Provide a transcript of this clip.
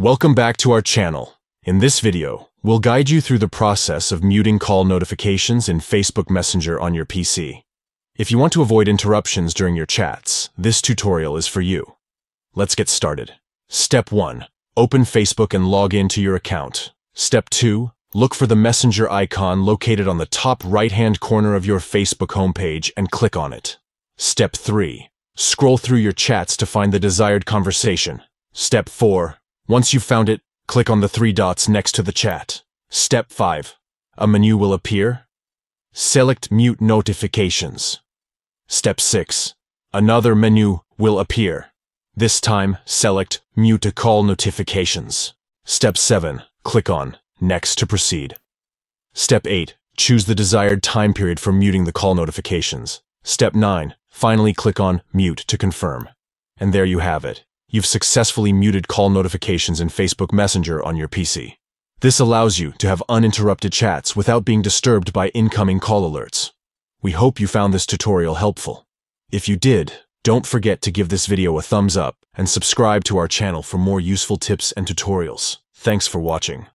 Welcome back to our channel. In this video, we'll guide you through the process of muting call notifications in Facebook Messenger on your PC. If you want to avoid interruptions during your chats, this tutorial is for you. Let's get started. Step 1. Open Facebook and log in to your account. Step 2. Look for the Messenger icon located on the top right-hand corner of your Facebook homepage and click on it. Step 3. Scroll through your chats to find the desired conversation. Step 4. Once you've found it, click on the 3 dots next to the chat. Step 5. A menu will appear. Select Mute Notifications. Step 6. Another menu will appear. This time, select Mute Call Notifications. Step 7. Click on Next to proceed. Step 8. Choose the desired time period for muting the call notifications. Step 9. Finally click on Mute to confirm. And there you have it. You've successfully muted call notifications in Facebook Messenger on your PC. This allows you to have uninterrupted chats without being disturbed by incoming call alerts. We hope you found this tutorial helpful. If you did, don't forget to give this video a thumbs up and subscribe to our channel for more useful tips and tutorials. Thanks for watching.